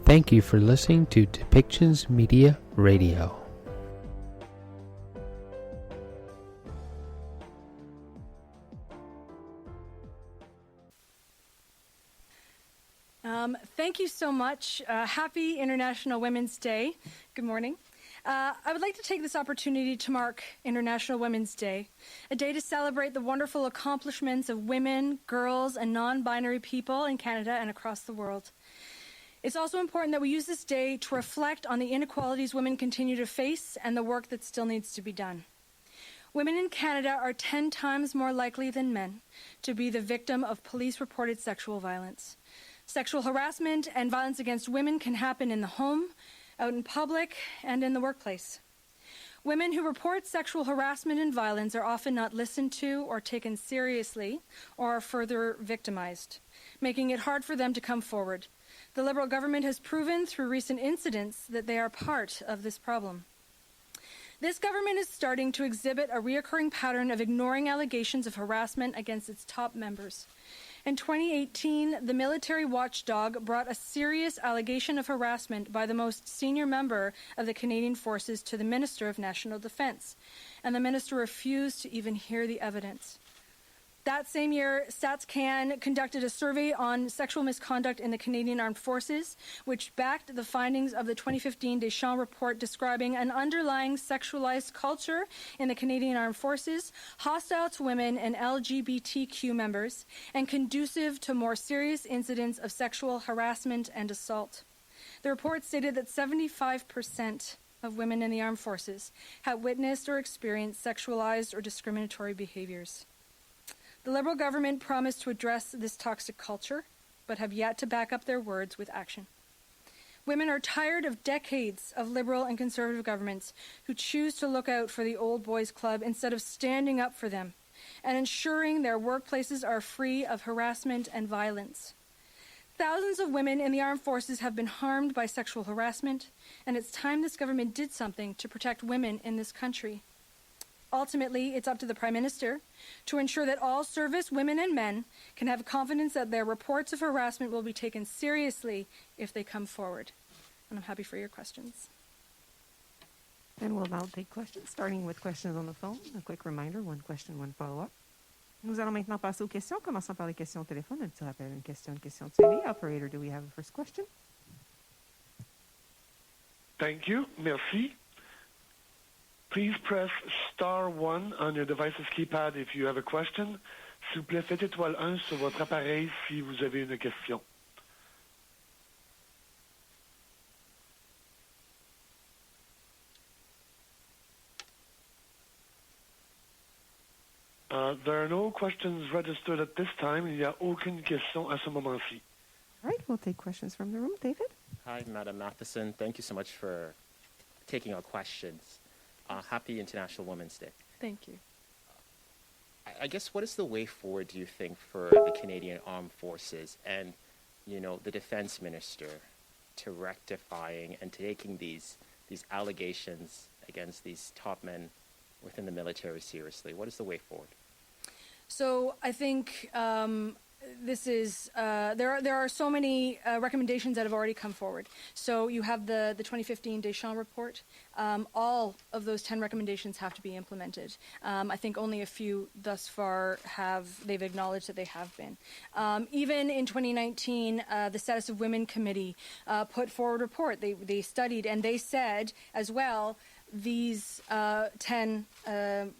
Thank you for listening to Depictions Media Radio. Thank you so much. Happy International Women's Day. Good morning. I would like to take this opportunity to mark International Women's Day, a day to celebrate the wonderful accomplishments of women, girls, and non-binary people in Canada and across the world. It's also important that we use this day to reflect on the inequalities women continue to face and the work that still needs to be done. Women in Canada are 10 times more likely than men to be the victim of police-reported sexual violence. Sexual harassment and violence against women can happen in the home, out in public, and in the workplace. Women who report sexual harassment and violence are often not listened to or taken seriously or are further victimized, making it hard for them to come forward. The Liberal government has proven through recent incidents that they are part of this problem. This government is starting to exhibit a reoccurring pattern of ignoring allegations of harassment against its top members. In 2018, the military watchdog brought a serious allegation of harassment by the most senior member of the Canadian Forces to the Minister of National Defence, and the minister refused to even hear the evidence. That same year, StatsCan conducted a survey on sexual misconduct in the Canadian Armed Forces, which backed the findings of the 2015 Deschamps report describing an underlying sexualized culture in the Canadian Armed Forces, hostile to women and LGBTQ members, and conducive to more serious incidents of sexual harassment and assault. The report stated that 75% of women in the armed forces had witnessed or experienced sexualized or discriminatory behaviors. The Liberal government promised to address this toxic culture, but have yet to back up their words with action. Women are tired of decades of Liberal and Conservative governments who choose to look out for the old boys club instead of standing up for them and ensuring their workplaces are free of harassment and violence. Thousands of women in the armed forces have been harmed by sexual harassment, and it's time this government did something to protect women in this country. Ultimately, it's up to the Prime Minister to ensure that all service women and men can have confidence that their reports of harassment will be taken seriously if they come forward. And I'm happy for your questions. And we'll now take questions, starting with questions on the phone. A quick reminder, one question, one follow-up. Nous allons maintenant passer aux questions, commençons par les questions au téléphone. Un petit rappel, une question de télé. Operator, do we have a first question? Thank you. Merci. Please press star 1 on your device's keypad if you have a question. S'il vous plaît, faites étoile 1 sur votre appareil si vous avez une question. There are no questions registered at this time. Il n'y a aucune question à ce moment-ci. All right, we'll take questions from the room. David? Hi, Madam Mathyssen. Thank you so much for taking our questions. Happy International Women's Day. Thank you. I guess what is the way forward, do you think, for the Canadian Armed Forces and, the Defense Minister to rectifying and taking these allegations against these top men within the military seriously? What is the way forward? So I think this is there are so many recommendations that have already come forward. So you have the 2015 Deschamps report. All of those 10 recommendations have to be implemented. I think only a few thus far they've acknowledged that they have been. Even in 2019, the Status of Women Committee put forward a report. They studied and they said as well these 10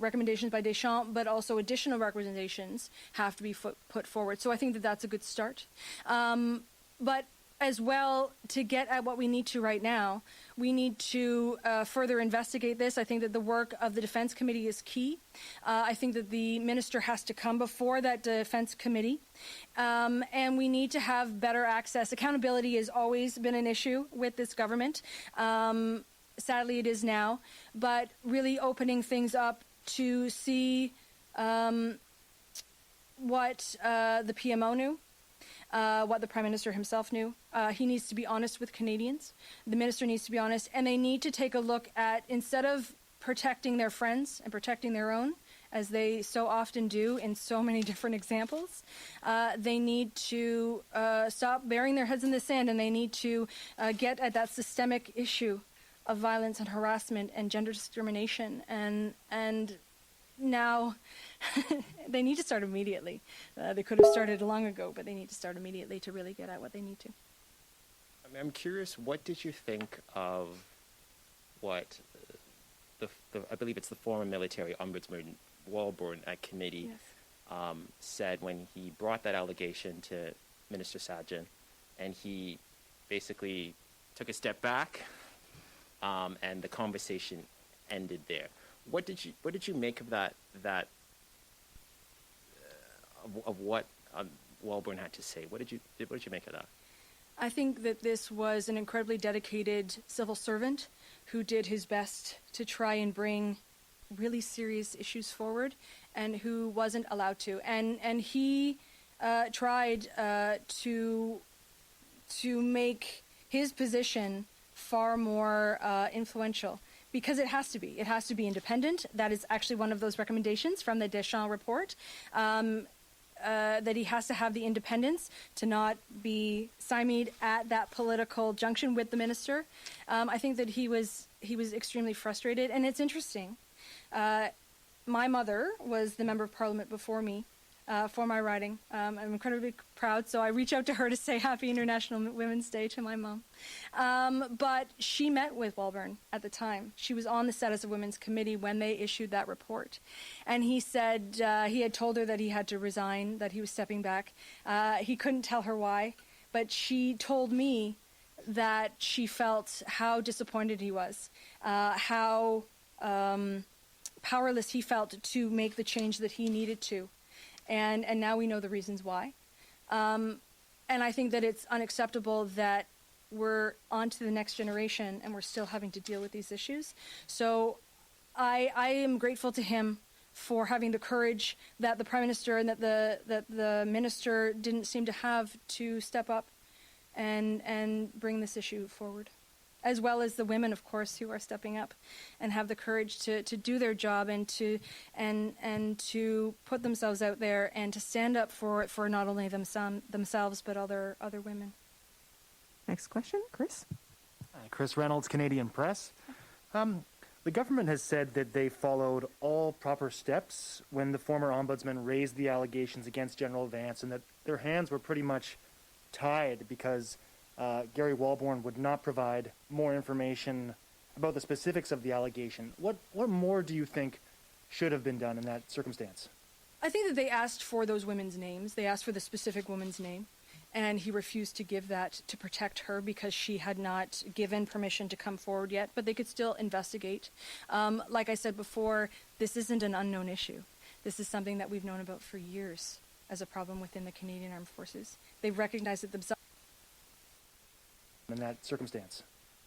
recommendations by Deschamps, but also additional recommendations have to be put forward. So I think that that's a good start. But as well, to get at what we need to right now, we need to further investigate this. I think that the work of the Defence Committee is key. I think that the Minister has to come before that Defence Committee. And we need to have better access. Accountability has always been an issue with this government. Sadly, it is now, but really opening things up to see what the PMO knew, what the Prime Minister himself knew. He needs to be honest with Canadians. The Minister needs to be honest, and they need to take a look at, instead of protecting their friends and protecting their own as they so often do in so many different examples. They need to stop burying their heads in the sand, and they need to get at that systemic issue of violence and harassment and gender discrimination. And now they need to start immediately. They could have started long ago, but they need to start immediately to really get at what they need to. I'm curious, what did you think of what I believe it's the former military ombudsman Walborn at committee said when he brought that allegation to Minister Sajjan, and he basically took a step back, and the conversation ended there. What did you make of that of what Walborn had to say? What did you make of that? I think that this was an incredibly dedicated civil servant who did his best to try and bring really serious issues forward, and who wasn't allowed to. And he tried to make his position far more influential, because it has to be. It has to be independent. That is actually one of those recommendations from the Deschamps report. That he has to have the independence to not be stymied at that political junction with the minister. I think that he was extremely frustrated, and it's interesting. My mother was the member of parliament before me for my riding. I'm incredibly proud, so I reach out to her to say Happy International Women's Day to my mom. But she met with Walborn at the time. She was on the Status of Women's Committee when they issued that report. And he said he had told her that he had to resign, that he was stepping back. He couldn't tell her why, but she told me that she felt how disappointed he was, how powerless he felt to make the change that he needed to. And now we know the reasons why. And I think that it's unacceptable that we're on to the next generation and we're still having to deal with these issues. So I am grateful to him for having the courage that the Prime Minister and that the Minister didn't seem to have to step up and bring this issue forward, as well as the women, of course, who are stepping up and have the courage to do their job and to put themselves out there and to stand up for not only themselves but other women. Next question, Chris. Hi, Chris Reynolds, Canadian Press. The government has said that they followed all proper steps when the former ombudsman raised the allegations against General Vance, and that their hands were pretty much tied because Gary Walborn would not provide more information about the specifics of the allegation. What more do you think should have been done in that circumstance? I think that they asked for those women's names. They asked for the specific woman's name, and he refused to give that to protect her because she had not given permission to come forward yet, but they could still investigate. Like I said before, this isn't an unknown issue. This is something that we've known about for years as a problem within the Canadian Armed Forces. They've recognized it themselves. In that circumstance?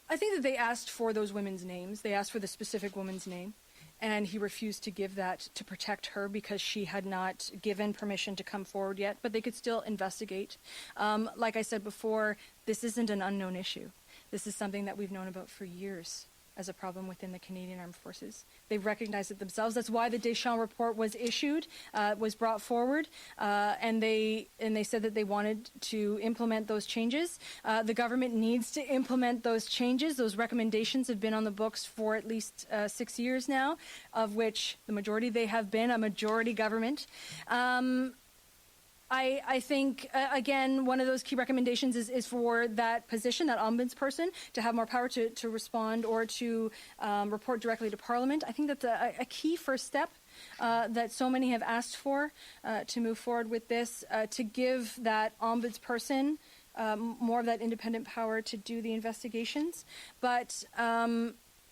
I think that they asked for those women's names. They asked for the specific woman's name, and he refused to give that to protect her because she had not given permission to come forward yet, but they could still investigate. Like I said before, this isn't an unknown issue. This is something that we've known about for years as a problem within the Canadian Armed Forces. They've recognized it themselves. That's why the Deschamps report was issued, was brought forward, and they said that they wanted to implement those changes. The government needs to implement those changes. Those recommendations have been on the books for at least 6 years now, of which the majority they have been a majority government. I think, again, one of those key recommendations is for that position, that ombudsperson, to have more power to respond or to report directly to Parliament. I think that's a key first step that so many have asked for to move forward with this, to give that ombudsperson more of that independent power to do the investigations. But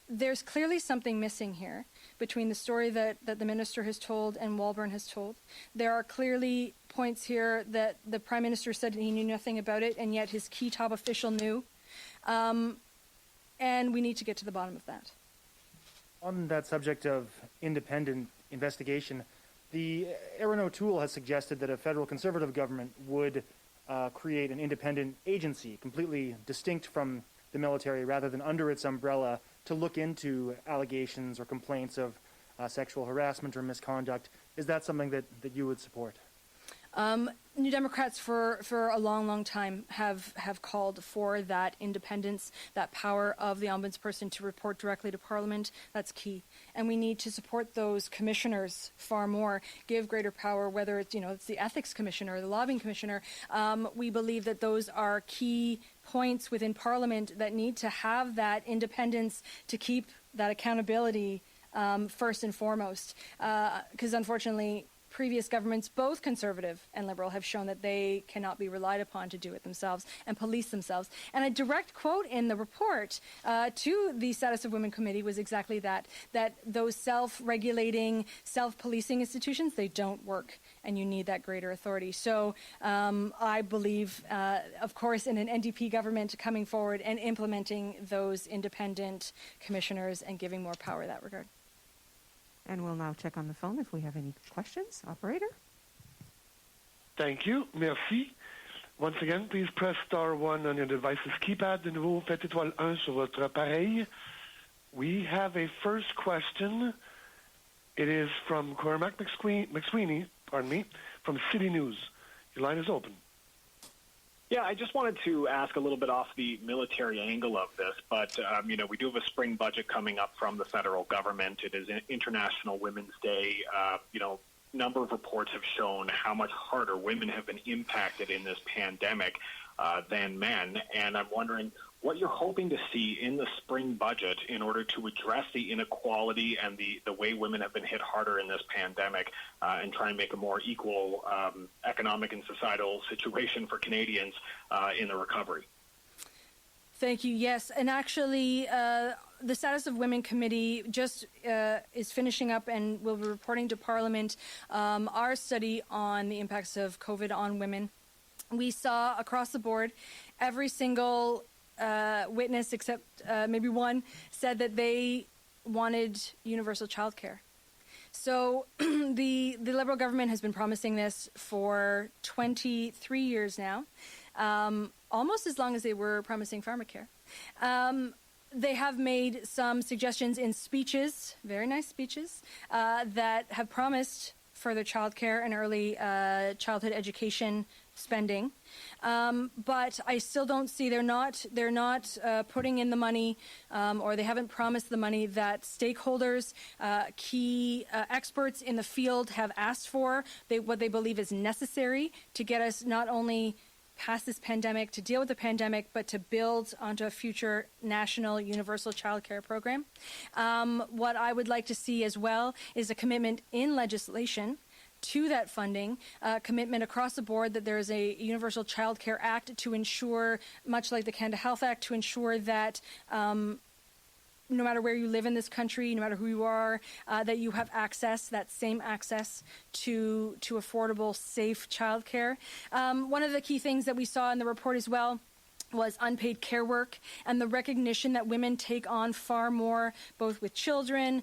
there's clearly something missing here between the story that the Minister has told and Walborn has told. There are clearly points here that the Prime Minister said he knew nothing about it, and yet his key top official knew. And we need to get to the bottom of that. On that subject of independent investigation, the Erin O'Toole has suggested that a federal Conservative government would create an independent agency, completely distinct from the military, rather than under its umbrella, to look into allegations or complaints of sexual harassment or misconduct. Is that something that you would support? New Democrats for a long time have called for that independence, that power of the ombudsperson to report directly to Parliament. That's key. And we need to support those commissioners far more, give greater power, whether it's, it's the ethics commissioner or the lobbying commissioner. We believe that those are key points within Parliament that need to have that independence to keep that accountability first and foremost. Because unfortunately, previous governments, both Conservative and Liberal, have shown that they cannot be relied upon to do it themselves and police themselves. And a direct quote in the report to the Status of Women Committee was exactly that those self-regulating, self-policing institutions, they don't work, and you need that greater authority. So I believe, of course, in an NDP government coming forward and implementing those independent commissioners and giving more power in that regard. And we'll now check on the phone if we have any questions. Operator? Thank you. Merci. Once again, please press star 1 on your device's keypad. De nouveau, faites étoile 1 sur votre appareil. We have a first question. It is from Cormac McSweeney, from City News. Your line is open. Yeah, I just wanted to ask a little bit off the military angle of this, but, we do have a spring budget coming up from the federal government. It is International Women's Day. Number of reports have shown how much harder women have been impacted in this pandemic than men, and I'm wondering what you're hoping to see in the spring budget in order to address the inequality and the way women have been hit harder in this pandemic and try and make a more equal economic and societal situation for Canadians in the recovery. Thank you. Yes, and actually, the Status of Women Committee just is finishing up and will be reporting to Parliament our study on the impacts of COVID on women. We saw across the board every single witness, except maybe one, said that they wanted universal childcare. So the Liberal government has been promising this for 23 years now, almost as long as they were promising pharmacare. They have made some suggestions in speeches, very nice speeches, that have promised further childcare and early childhood education spending, but I still don't see they're not putting in the money, or they haven't promised the money that stakeholders, key experts in the field have asked for. What they believe is necessary to get us not only past this pandemic, to deal with the pandemic, but to build onto a future national universal childcare program. What I would like to see as well is a commitment in legislation to that funding, commitment across the board that there is a Universal Child Care Act to ensure, much like the Canada Health Act, to ensure that no matter where you live in this country, no matter who you are, that you have access, that same access to affordable, safe childcare. One of the key things that we saw in the report as well was unpaid care work and the recognition that women take on far more, both with children,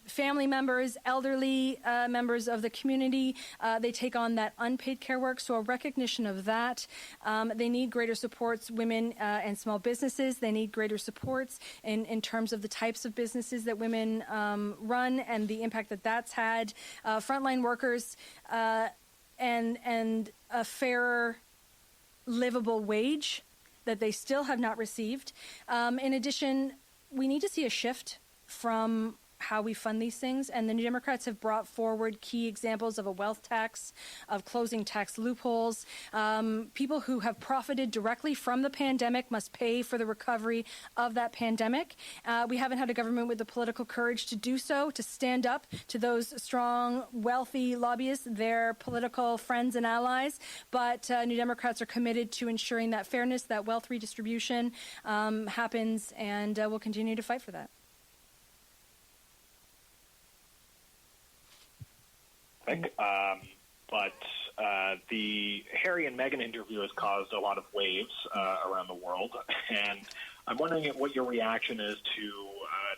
family members, elderly members of the community. They take on that unpaid care work, so a recognition of that. They need greater supports, women and small businesses. They need greater supports in terms of the types of businesses that women run and the impact that that's had. Frontline workers and a fairer, livable wage that they still have not received. In addition, we need to see a shift from how we fund these things, and the New Democrats have brought forward key examples of a wealth tax, of closing tax loopholes. People who have profited directly from the pandemic must pay for the recovery of that pandemic. We haven't had a government with the political courage to do so, to stand up to those strong, wealthy lobbyists, their political friends and allies, but New Democrats are committed to ensuring that fairness, that wealth redistribution happens, and we'll continue to fight for that. But the Harry and Meghan interview has caused a lot of waves around the world, and I'm wondering what your reaction is to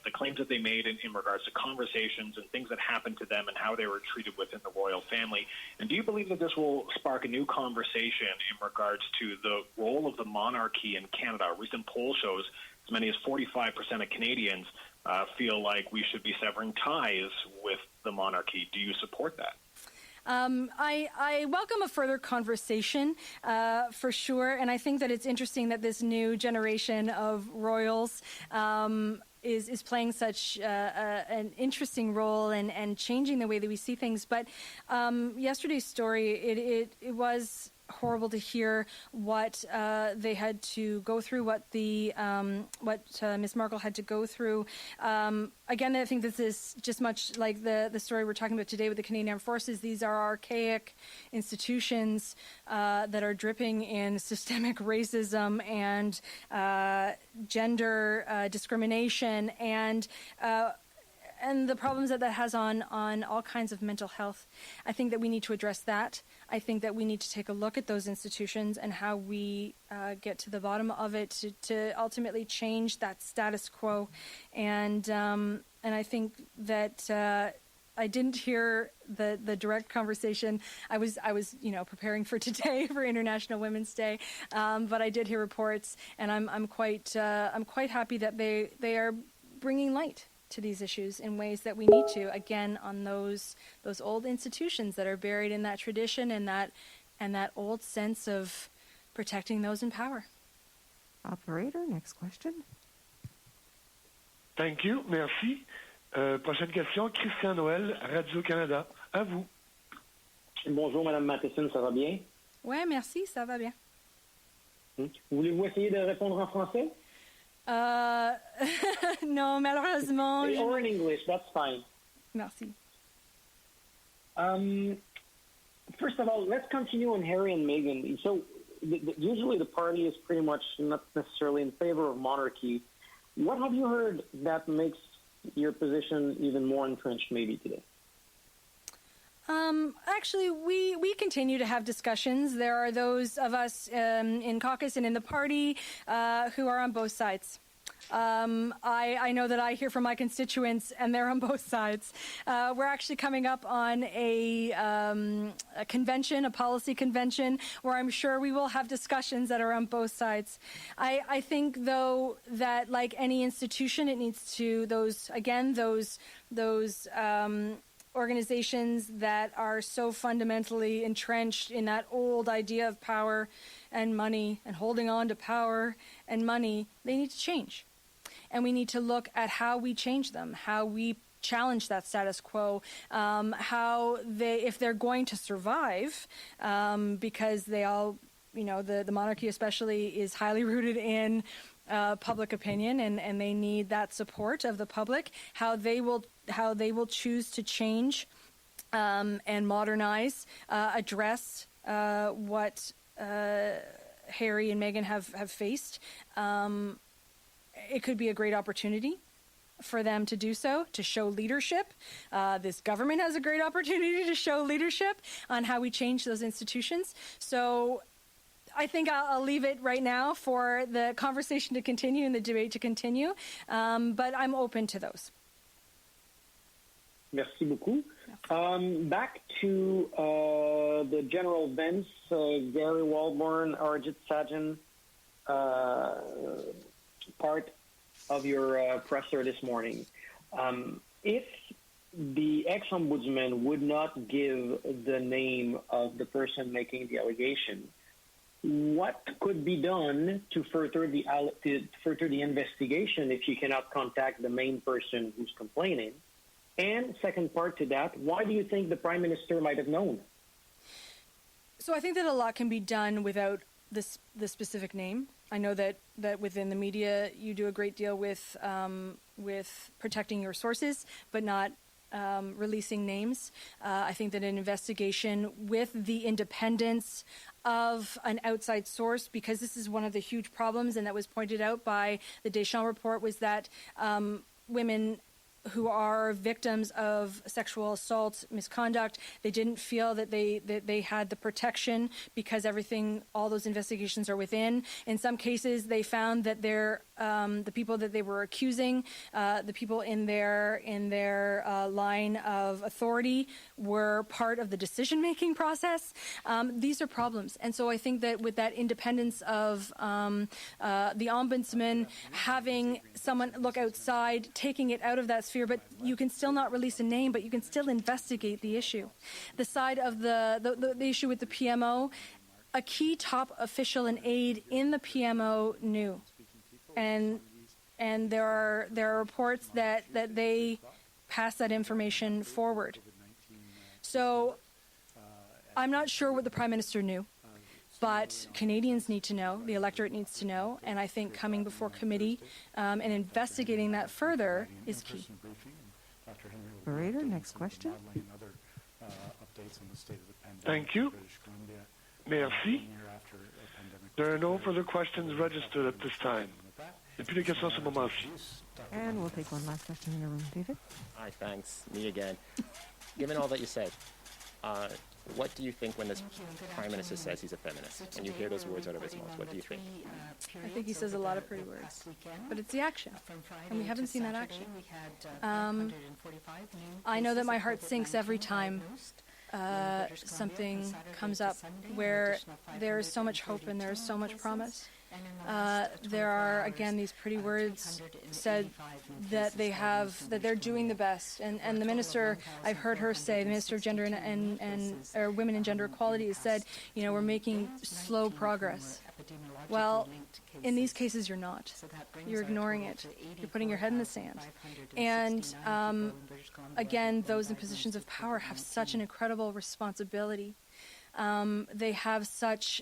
the claims that they made in regards to conversations and things that happened to them and how they were treated within the royal family. And do you believe that this will spark a new conversation in regards to the role of the monarchy in Canada? A recent poll shows as many as 45% of Canadians feel like we should be severing ties with the monarchy. Do you support that? I welcome a further conversation for sure, and I think that it's interesting that this new generation of royals is playing such an interesting role and changing the way that we see things. But yesterday's story, it was horrible to hear what they had to go through, what Miss Markle had to go through. Again, I think this is just much like the story we're talking about today with the Canadian Armed Forces. These are archaic institutions that are dripping in systemic racism and gender discrimination and the problems that has on all kinds of mental health. I think that we need to address that. I think that we need to take a look at those institutions and how we get to the bottom of it to ultimately change that status quo. And I think that I didn't hear the direct conversation. I was preparing for today for International Women's Day, but I did hear reports, and I'm quite happy that they are bringing light to these issues in ways that we need to, again, on those old institutions that are buried in that tradition and that old sense of protecting those in power. Operator, next question. Thank you, merci. Prochaine question, Christian Noël, Radio-Canada. À vous. Bonjour, Madame Mathyssen, ça va bien? Ouais, merci, ça va bien. Voulez-vous essayer de répondre en français? Non, malheureusement. Or in English, that's fine. Merci. First of all, let's continue on Harry and Meghan. So, usually the party is pretty much not necessarily in favor of monarchy. What have you heard that makes your position even more entrenched maybe today? Actually, we continue to have discussions. There are those of us in caucus and in the party who are on both sides. I know that I hear from my constituents, and they're on both sides. We're actually coming up on a convention, a policy convention, where I'm sure we will have discussions that are on both sides. I think, though, that like any institution, it needs to those organizations that are so fundamentally entrenched in that old idea of power and money and holding on to power and money, they need to change. And we need to look at how we change them, how we challenge that status quo, how if they're going to survive, because they all, the monarchy especially is highly rooted in public opinion, and they need that support of the public, how they will choose to change and modernize, address what Harry and Meghan have faced. It could be a great opportunity for them to do so, to show leadership. This government has a great opportunity to show leadership on how we change those institutions. So I think I'll leave it right now for the conversation to continue and the debate to continue, but I'm open to those. Merci beaucoup. Back to the general events, Gary Walbourne, Arjit Sajjan, part of your presser this morning. If the ex-ombudsman would not give the name of the person making the allegation, what could be done to further the investigation if you cannot contact the main person who's complaining? And second part to that, why do you think the Prime Minister might have known? So I think that a lot can be done without the specific name. I know that within the media you do a great deal with protecting your sources, but not releasing names. I think that an investigation with the independence of an outside source, because this is one of the huge problems, and that was pointed out by the Deschamps report, was that women who are victims of sexual assault, misconduct, they didn't feel that they had the protection because all those investigations are within. In some cases, they found that their the people that they were accusing, the people in their line of authority were part of the decision-making process. These are problems. And so I think that with that independence of the ombudsman having someone look outside, taking it out of that sphere, but you can still not release a name, but you can still investigate the issue. The side of the issue with the PMO, a key top official and aide in the PMO knew. And there are reports that they pass that information forward. So I'm not sure what the Prime Minister knew, but Canadians need to know, the electorate needs to know, and I think coming before committee and investigating that further is key. Operator, next question. Thank you. Merci. There are no further questions registered at this time. Depuis les questions à ce moment-ci. And we'll take one last question in the room. David? Hi, thanks. Me again. Given all that you said, what do you think when this Prime Minister says he's a feminist? When you hear those words out of his mouth, what do you think? I think he says a lot of pretty words, but it's the action, and we haven't seen that action. I know that my heart sinks every time something comes up where there is so much hope and there is so much promise. There are, again, these pretty words said that they're doing the best. And the minister, I've heard her say, the Minister of Gender or Women and Gender Equality has said, we're making slow progress. Well, in these cases, you're not. You're ignoring it. You're putting your head in the sand. And again, those in positions of power have such an incredible responsibility. They have such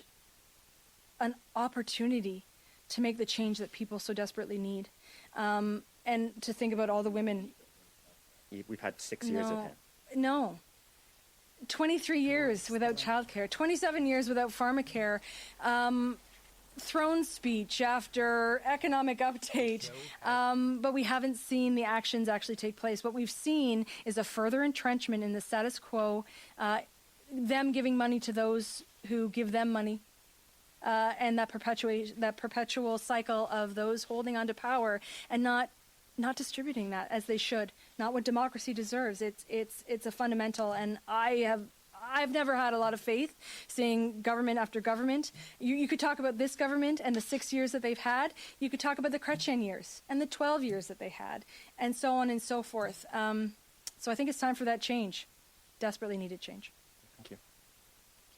an opportunity to make the change that people so desperately need, and to think about all the women. We've had 6 years of it. No. 23 years without childcare, 27 years without pharmacare, throne speech after economic update, but we haven't seen the actions actually take place. What we've seen is a further entrenchment in the status quo, them giving money to those who give them money, and that perpetual cycle of those holding on to power and not distributing that as they should, not what democracy deserves. It's a fundamental, and I've never had a lot of faith seeing government after government. You could talk about this government and the 6 years that they've had. You could talk about the Chrétien years and the 12 years that they had, and so on and so forth. So I think it's time for that change, desperately needed change. Thank you.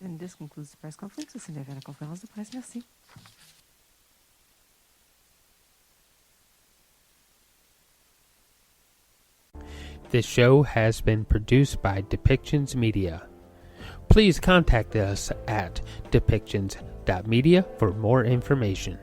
And this concludes the press conference. C'est la conférence de presse. Merci. This show has been produced by Depictions Media. Please contact us at depictions.media for more information.